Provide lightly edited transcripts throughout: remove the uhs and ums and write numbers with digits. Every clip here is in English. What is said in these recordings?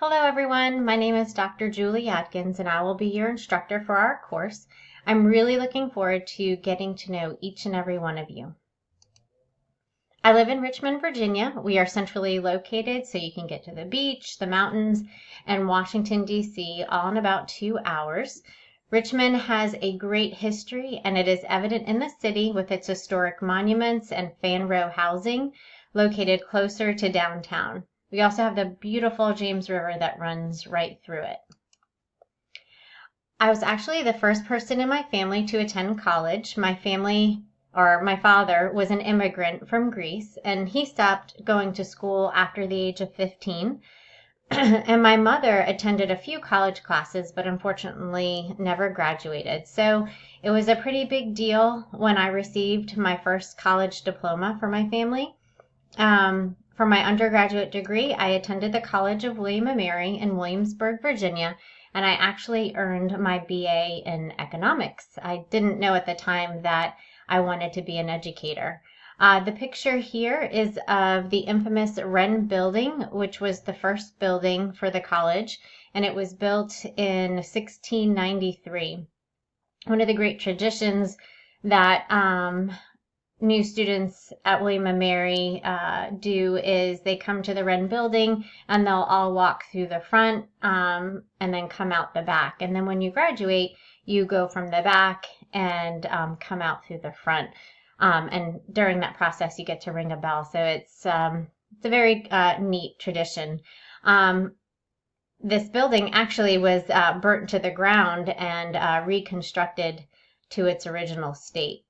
Hello everyone, my name is Dr. Julie Atkins and I will be your instructor for our course. I'm really looking forward to getting to know each and every one of you. I live in Richmond, Virginia. We are centrally located so you can get to the beach, the mountains, and Washington, D.C. all in about 2 hours. Richmond has a great history and it is evident in the city with its historic monuments and fan row housing located closer to downtown. We also have the beautiful James River that runs right through it. I was actually the first person in my family to attend college. My father was an immigrant from Greece and he stopped going to school after the age of 15. And my mother attended a few college classes, but unfortunately never graduated. So it was a pretty big deal when I received my first college diploma for my family. For my undergraduate degree, I attended the College of William & Mary in Williamsburg, Virginia, and I actually earned my BA in economics. I didn't know at the time that I wanted to be an educator. The picture here is of the infamous Wren Building, which was the first building for the college, and it was built in 1693. One of the great traditions that new students at William & Mary do is they come to the Wren Building and they'll all walk through the front and then come out the back. And then when you graduate, you go from the back and come out through the front. And during that process, you get to ring a bell. So it's a very neat tradition. This building actually was burnt to the ground and reconstructed to its original state.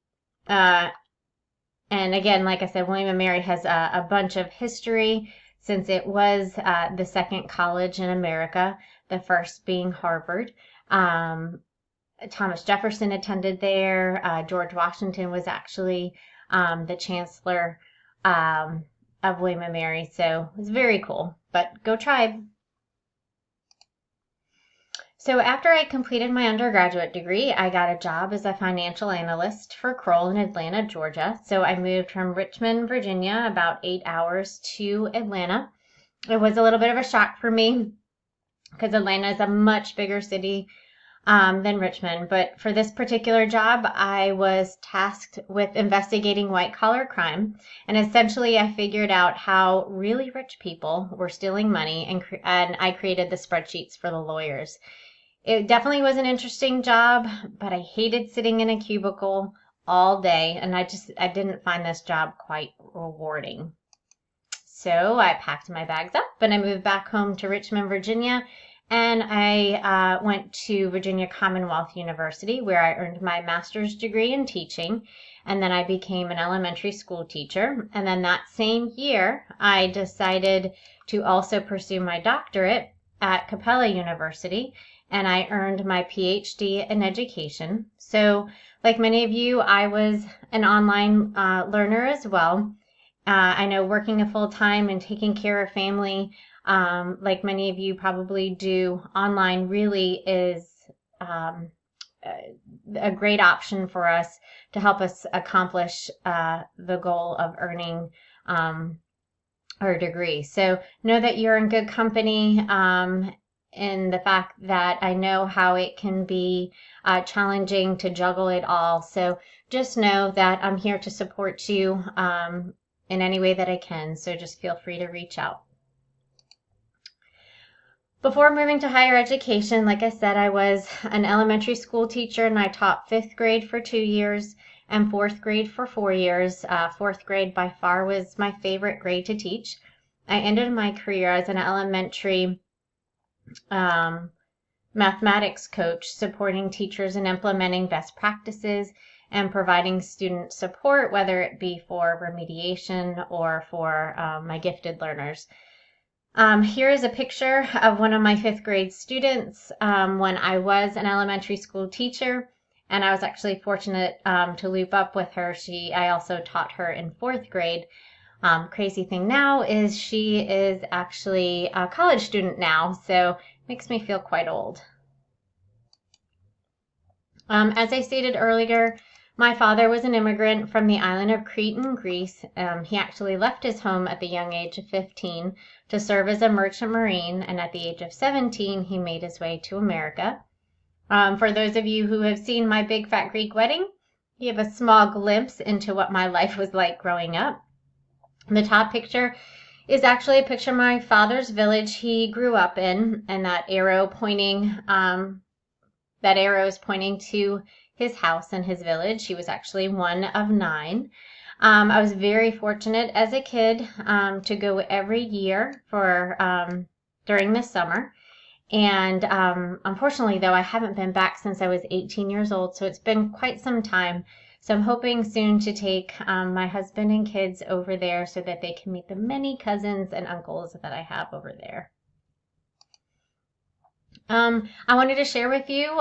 And again, like I said, William & Mary has a bunch of history since it was the second college in America, the first being Harvard. Thomas Jefferson attended there. George Washington was actually the chancellor of William & Mary. So it was very cool. But go Tribe! So after I completed my undergraduate degree, I got a job as a financial analyst for Kroll in Atlanta, Georgia. So I moved from Richmond, Virginia, about 8 hours to Atlanta. It was a little bit of a shock for me because Atlanta is a much bigger city than Richmond. But for this particular job, I was tasked with investigating white-collar crime. And essentially, I figured out how really rich people were stealing money, and I created the spreadsheets for the lawyers. It definitely was an interesting job, but I hated sitting in a cubicle all day, and I didn't find this job quite rewarding. So I packed my bags up and I moved back home to Richmond, Virginia, and I went to Virginia Commonwealth University, where I earned my master's degree in teaching, and then I became an elementary school teacher. And then that same year, I decided to also pursue my doctorate at Capella University, and I earned my PhD in education. So like many of you, I was an online learner as well. I know working a full-time and taking care of family, like many of you probably do, online really is a great option for us to help us accomplish the goal of earning our degree. So know that you're in good company in the fact that I know how it can be challenging to juggle it all. So just know that I'm here to support you in any way that I can. So just feel free to reach out. Before moving to higher education, like I said, I was an elementary school teacher and I taught 5th grade for 2 years and 4th grade for 4 years. 4th grade by far was my favorite grade to teach. I ended my career as an elementary mathematics coach, supporting teachers in implementing best practices and providing student support, whether it be for remediation or for my gifted learners. Here is a picture of one of my 5th grade students when I was an elementary school teacher, and I was actually fortunate to loop up with her. I also taught her in 4th grade. Crazy thing now is she is actually a college student now, so it makes me feel quite old. As I stated earlier, My father was an immigrant from the island of Crete in Greece. He actually left his home at the young age of 15 to serve as a merchant marine, and at the age of 17, he made his way to America. For those of you who have seen my Big Fat Greek Wedding, you have a small glimpse into what my life was like growing up. The top picture is actually a picture of my father's village he grew up in, and that arrow is pointing to his house and his village. He was actually one of 9. I was very fortunate as a kid to go every year for during the summer. And unfortunately, though, I haven't been back since I was 18 years old, so it's been quite some time. So I'm hoping soon to take my husband and kids over there so that they can meet the many cousins and uncles that I have over there. I wanted to share with you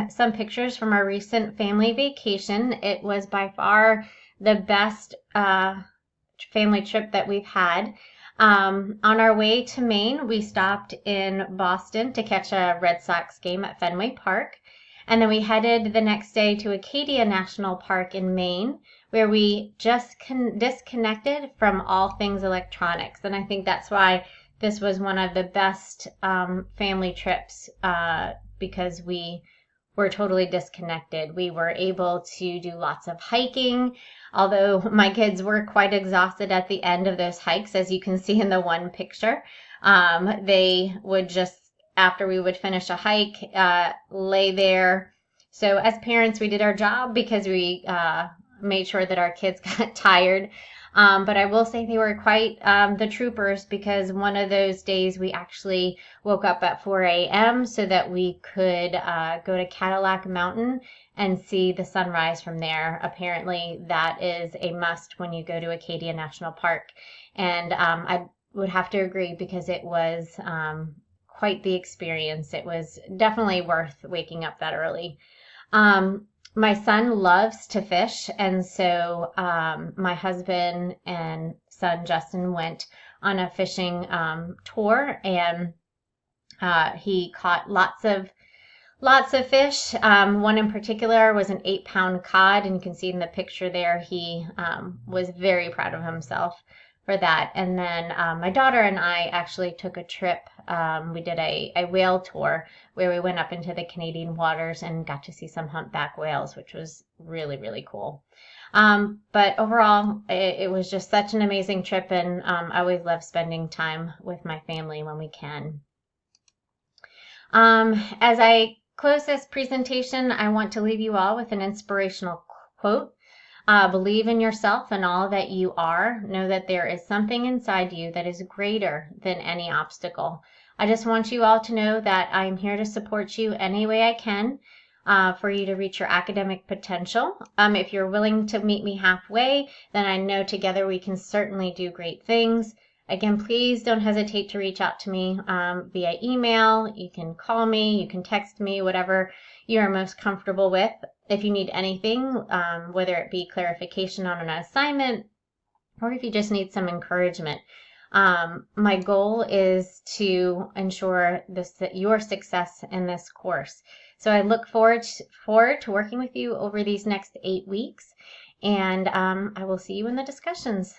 some pictures from our recent family vacation. It was by far the best family trip that we've had. On our way to Maine, we stopped in Boston to catch a Red Sox game at Fenway Park. And then we headed the next day to Acadia National Park in Maine, where we just disconnected from all things electronics. And I think that's why this was one of the best family trips because we were totally disconnected. We were able to do lots of hiking, although my kids were quite exhausted at the end of those hikes, as you can see in the one picture. They would just, after we would finish a hike, lay there. So as parents, we did our job because we made sure that our kids got tired. But I will say they were quite the troopers, because one of those days we actually woke up at 4 a.m. so that we could go to Cadillac Mountain and see the sunrise from there. Apparently that is a must when you go to Acadia National Park. And I would have to agree, because it was quite the experience. It was definitely worth waking up that early. My son loves to fish, and so my husband and son Justin went on a fishing tour, and he caught lots of fish. One in particular was an 8-pound cod, and you can see in the picture there he was very proud of himself for that. And then my daughter and I actually took a trip. We did a whale tour where we went up into the Canadian waters and got to see some humpback whales, which was really, really cool. But overall, it was just such an amazing trip, and I always love spending time with my family when we can. As I close this presentation, I want to leave you all with an inspirational quote. Believe in yourself and all that you are. Know that there is something inside you that is greater than any obstacle. I just want you all to know that I am here to support you any way I can for you to reach your academic potential. If you're willing to meet me halfway, then I know together we can certainly do great things. Again, please don't hesitate to reach out to me via email. You can call me, you can text me, whatever you are most comfortable with. If you need anything, whether it be clarification on an assignment or if you just need some encouragement. My goal is to ensure your success in this course. So I look forward to working with you over these next 8 weeks, and I will see you in the discussions.